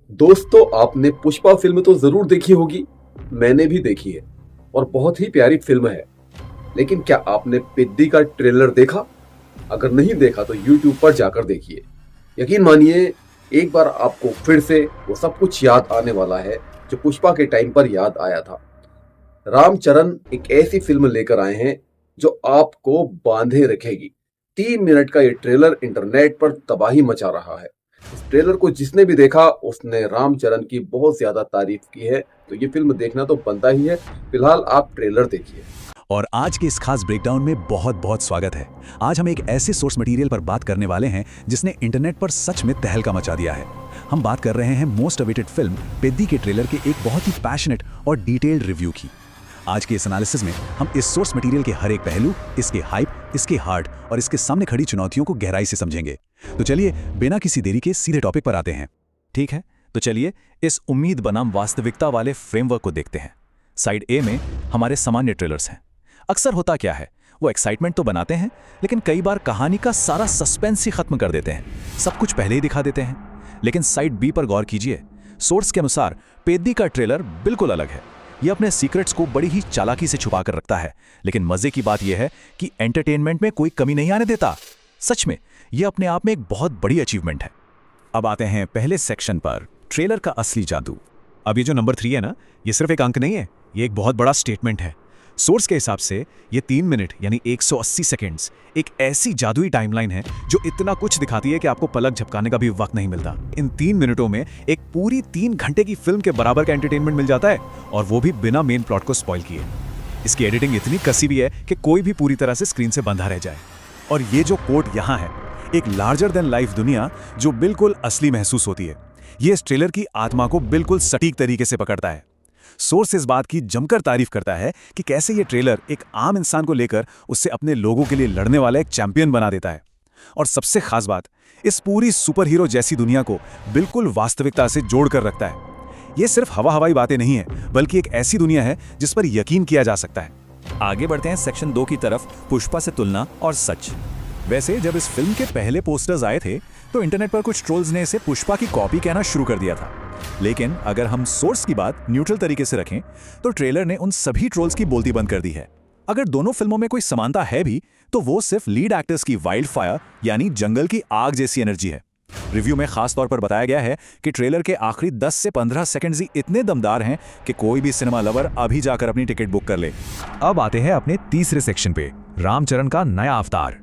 दोस्तों, आपने पुष्पा फिल्म तो जरूर देखी होगी। मैंने भी देखी है और बहुत ही प्यारी फिल्म है। लेकिन क्या आपने पेद्दी का ट्रेलर देखा? अगर नहीं देखा तो YouTube पर जाकर देखिए। यकीन मानिए, एक बार आपको फिर से वो सब कुछ याद आने वाला है जो पुष्पा के टाइम पर याद आया था। रामचरण एक ऐसी फिल्म लेकर आए हैं जो आपको बांधे रखेगी। 3 मिनट का ये ट्रेलर इंटरनेट पर तबाही मचा रहा है। इस ट्रेलर को जिसने भी देखा उसने रामचरण की बहुत ज्यादा तारीफ की है, तो ये फिल्म देखना तो बनता ही है। फिलहाल आप ट्रेलर देखिए। और आज के इस खास ब्रेकडाउन में बहुत बहुत स्वागत है। आज हम एक ऐसे सोर्स मटेरियल पर बात करने वाले हैं जिसने इंटरनेट पर सच में तहलका मचा दिया है। हम बात कर रहे हैं मोस्ट अवेटेड फिल्म पेद्दी के ट्रेलर के एक बहुत ही पैशनेट और डिटेल्ड रिव्यू की। आज के इस एनालिसिस में हम इस सोर्स मटेरियल के हर एक पहलू, इसके हाइप, इसके हार्ट और इसके सामने खड़ी चुनौतियों को गहराई से समझेंगे। तो चलिए बिना किसी देरी के सीधे टॉपिक पर आते हैं। ठीक है, तो चलिए इस उम्मीद बनाम वास्तविकता वाले फ्रेमवर्क को देखते हैं। साइड ए में हमारे सामान्य ट्रेलर्स हैं। अक्सर होता क्या है, वो एक्साइटमेंट तो बनाते हैं लेकिन कई बार कहानी का सारा सस्पेंस ही खत्म कर देते हैं। सब कुछ पहले ही दिखा देते हैं। लेकिन साइड बी पर गौर कीजिए। सोर्स के अनुसार पेद्दी का ट्रेलर बिल्कुल अलग है। यह अपने सीक्रेट्स को बड़ी ही चालाकी से छुपा कर रखता है, लेकिन मजे की बात यह है कि एंटरटेनमेंट में कोई कमी नहीं आने देता। सच में यह अपने आप में एक बहुत बड़ी अचीवमेंट है। अब आते हैं पहले सेक्शन पर, ट्रेलर का असली जादू। अब ये जो नंबर 3 है ना, ये सिर्फ एक अंक नहीं है, ये एक बहुत बड़ा स्टेटमेंट है। सोर्स के हिसाब से ये 3 मिनट यानी 180 सेकेंड्स एक ऐसी जादुई टाइमलाइन है जो इतना कुछ दिखाती है कि आपको पलक झपकाने का भी वक्त नहीं मिलता। इन 3 मिनटों में एक पूरी 3 घंटे की फिल्म के बराबर का एंटरटेनमेंट मिल जाता है, और वो भी बिना मेन प्लॉट को स्पॉइल किए। इसकी एडिटिंग इतनी कसी भी है कि कोई भी पूरी तरह से स्क्रीन से बंधा रह जाए। और ये जो कोट यहाँ है, एक लार्जर देन लाइफ दुनिया जो बिल्कुल असली महसूस होती है, ये इस ट्रेलर की आत्मा को बिल्कुल सटीक तरीके से पकड़ता है। सोर्स इस बात की जमकर तारीफ करता है कि कैसे ये ट्रेलर एक आम इंसान को लेकर उससे अपने लोगों के लिए लड़ने वाला एक चैंपियन बना देता है। और सबसे खास बात, इस पूरी सुपर हीरो जैसी दुनिया को बिल्कुल वास्तविकता से जोड़कर रखता है। ये सिर्फ हवाई बातें नहीं है, बल्कि एक ऐसी दुनिया है जिस पर यकीन किया जा सकता है। आगे बढ़ते हैं सेक्शन 2 की तरफ, पुष्पा से तुलना और सच। वैसे जब इस फिल्म के पहले पोस्टर्स आए थे तो इंटरनेट पर कुछ ट्रोल्स ने इसे पुष्पा की कॉपी कहना शुरू कर दिया था। लेकिन अगर हम सोर्स की बात न्यूट्रल तरीके से रखें तो ट्रेलर ने उन सभी ट्रोल्स की बोलती बंद कर दी है। अगर दोनों फिल्मों में कोई समानता है भी तो वो सिर्फ लीड एक्टर्स की वाइल्ड फायर यानी जंगल की आग जैसी एनर्जी है। रिव्यू में खास तौर पर बताया गया है कि ट्रेलर के आखिरी 10 से 15 सेकंड्स ही इतने दमदार हैं कि कोई भी सिनेमा लवर अभी जाकर अपनी टिकट बुक कर ले। अब आते हैं अपने तीसरे सेक्शन पे, रामचरण का नया अवतार।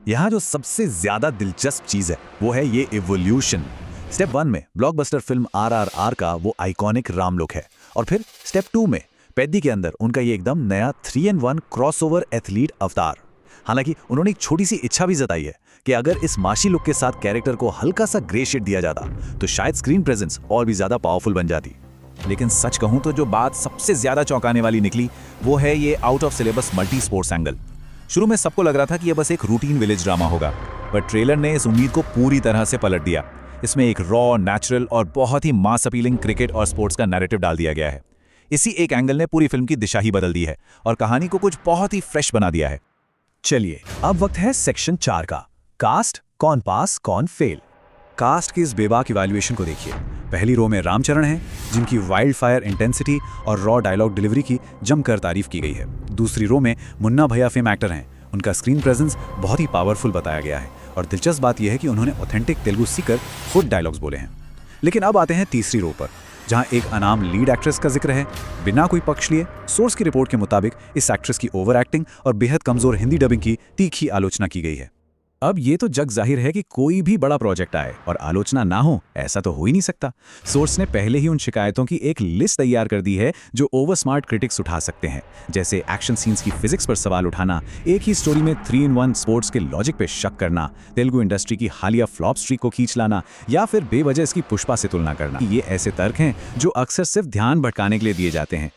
यहाँ जो सबसे ज्यादा दिलचस्प चीज है वो है ये इवोल्यूशन। स्टेप 1 में ब्लॉकबस्टर फिल्म RRR का वो आइकॉनिक राम लुक है, और फिर स्टेप 2 में पेद्दी के अंदर उनका ये एकदम नया 3-in-1 क्रॉसओवर एथलीट अवतार। हालांकि उन्होंने एक छोटी सी इच्छा भी जताई है कि अगर इस माशी लुक के साथ कैरेक्टर को हल्का सा ग्रे शेड दिया जाता तो शायद स्क्रीन प्रेजेंस और भी ज्यादा पावरफुल बन जाती। लेकिन सच कहूं तो जो बात सबसे ज्यादा चौंकाने वाली निकली वो है ये out of syllabus multi sports angle. शुरू में सबको लग रहा था कि यह बस एक रूटीन विलेज ड्रामा होगा, पर ट्रेलर ने इस उम्मीद को पूरी तरह से पलट दिया। इसमें एक रॉ, नेचुरल और बहुत ही मास अपीलिंग क्रिकेट और स्पोर्ट्स का नैरेटिव डाल दिया गया है। इसी एक एंगल ने पूरी फिल्म की दिशा ही बदल दी है और कहानी को कुछ बहुत ही फ्रेश बना दिया है। चलिए अब वक्त है सेक्शन 4 का, कास्ट, कौन पास कौन फेल। कास्ट की इस बेबाक इवैल्यूएशन को देखिए। पहली रो में रामचरण हैं, जिनकी वाइल्ड फायर इंटेंसिटी और रॉ डायलॉग डिलीवरी की जमकर तारीफ की गई है। दूसरी रो में मुन्ना भैया फेम एक्टर हैं, उनका स्क्रीन प्रेजेंस बहुत ही पावरफुल बताया गया है, और दिलचस्प बात यह है कि उन्होंने ऑथेंटिक तेलुगु सीखकर खुद डायलॉग्स बोले हैं। लेकिन अब आते हैं तीसरी रो पर, जहां एक अनाम लीड एक्ट्रेस का जिक्र है। बिना कोई पक्ष लिए सोर्स की रिपोर्ट के मुताबिक इस एक्ट्रेस की ओवर एक्टिंग और बेहद कमजोर हिंदी डबिंग की तीखी आलोचना की गई है। अब ये तो जग जाहिर है कि कोई भी बड़ा प्रोजेक्ट आए और आलोचना ना हो, ऐसा तो हो ही नहीं सकता। सोर्स ने पहले ही उन शिकायतों की एक लिस्ट तैयार कर दी है जो ओवर स्मार्ट क्रिटिक्स उठा सकते हैं, जैसे एक्शन सीन्स की फिजिक्स पर सवाल उठाना, एक ही स्टोरी में 3-in-1 स्पोर्ट्स के लॉजिक पे शक करना, तेलुगु इंडस्ट्री की हालिया फ्लॉप स्ट्रीक को खींच लाना, या फिर बेवजह इसकी पुष्पा से तुलना करना। ये ऐसे तर्क हैं जो अक्सर सिर्फ ध्यान भटकाने के लिए दिए जाते हैं।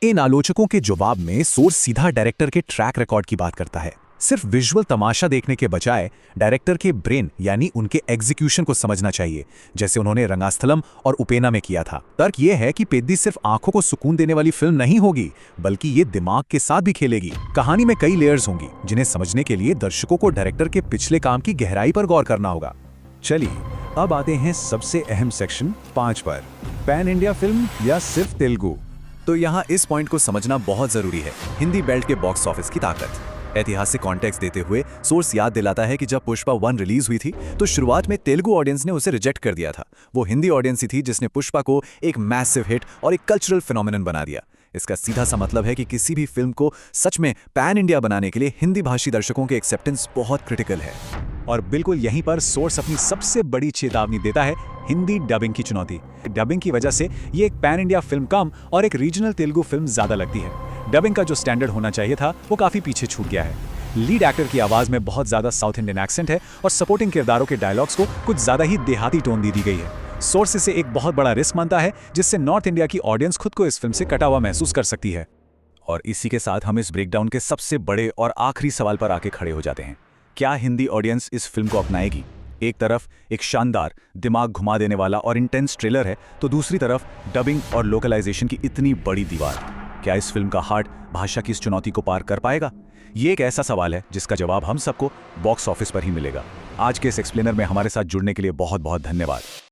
इन आलोचकों के जवाब में सोर्स सीधा डायरेक्टर के ट्रैक रिकॉर्ड की बात करता है। सिर्फ विजुअल तमाशा देखने के बजाय डायरेक्टर के ब्रेन यानी उनके एग्जीक्यूशन को समझना चाहिए, जैसे उन्होंने रंगास्थलम और उपेना में किया था। तर्क यह है कि पेद्दी सिर्फ आंखों को सुकून देने वाली फिल्म नहीं होगी, बल्कि ये दिमाग के साथ भी खेलेगी। कहानी में कई लेयर्स होंगी जिन्हें समझने के लिए दर्शकों को डायरेक्टर के पिछले काम की गहराई पर गौर करना होगा। चलिए अब आते हैं सबसे अहम सेक्शन 5 पर। पैन इंडिया फिल्म या सिर्फ तेलुगु? तो यहाँ इस पॉइंट को समझना बहुत जरूरी है, हिंदी बेल्ट के बॉक्स ऑफिस की ताकत। ऐतिहासिक कॉन्टेक्स्ट देते हुए सोर्स याद दिलाता है कि जब पुष्पा 1 रिलीज हुई थी तो शुरुआत में तेलुगु ऑडियंस ने उसे रिजेक्ट कर दिया था। वो हिंदी ऑडियंस ही थी जिसने पुष्पा को एक मैसिव हिट और एक कल्चरल फिनोमिनन बना दिया। इसका सीधा सा मतलब है कि किसी भी फिल्म को सच में पैन इंडिया बनाने के लिए हिंदी भाषी दर्शकों के एक्सेप्टेंस बहुत क्रिटिकल है। और बिल्कुल यहीं पर सोर्स अपनी सबसे बड़ी चेतावनी देता है, हिंदी डबिंग की चुनौती। डबिंग की वजह से ये एक पैन इंडिया फिल्म कम और एक रीजनल तेलुगु फिल्म ज्यादा लगती है। डबिंग का जो स्टैंडर्ड होना चाहिए था वो काफी पीछे छूट गया है। लीड एक्टर की आवाज में बहुत ज्यादा साउथ इंडियन एक्सेंट है और सपोर्टिंग किरदारों के डायलॉग्स को कुछ ज्यादा ही देहाती टोन दी गई है। सोर्स इसे एक बहुत बड़ा रिस्क मानता है जिससे नॉर्थ इंडिया की ऑडियंस खुद को इस फिल्म से कटा हुआ महसूस कर सकती है। और इसी के साथ हम इस ब्रेकडाउन के सबसे बड़े और आखिरी सवाल पर आके खड़े हो जाते हैं, क्या हिंदी ऑडियंस इस फिल्म को अपनाएगी? एक तरफ एक शानदार, दिमाग घुमा देने वाला और इंटेंस ट्रेलर है, तो दूसरी तरफ डबिंग और लोकलाइजेशन की इतनी बड़ी दीवार। क्या इस फिल्म का हार्ट भाषा की इस चुनौती को पार कर पाएगा? ये एक ऐसा सवाल है जिसका जवाब हम सबको बॉक्स ऑफिस पर ही मिलेगा। आज के इस एक्सप्लेनर में हमारे साथ जुड़ने के लिए बहुत बहुत धन्यवाद।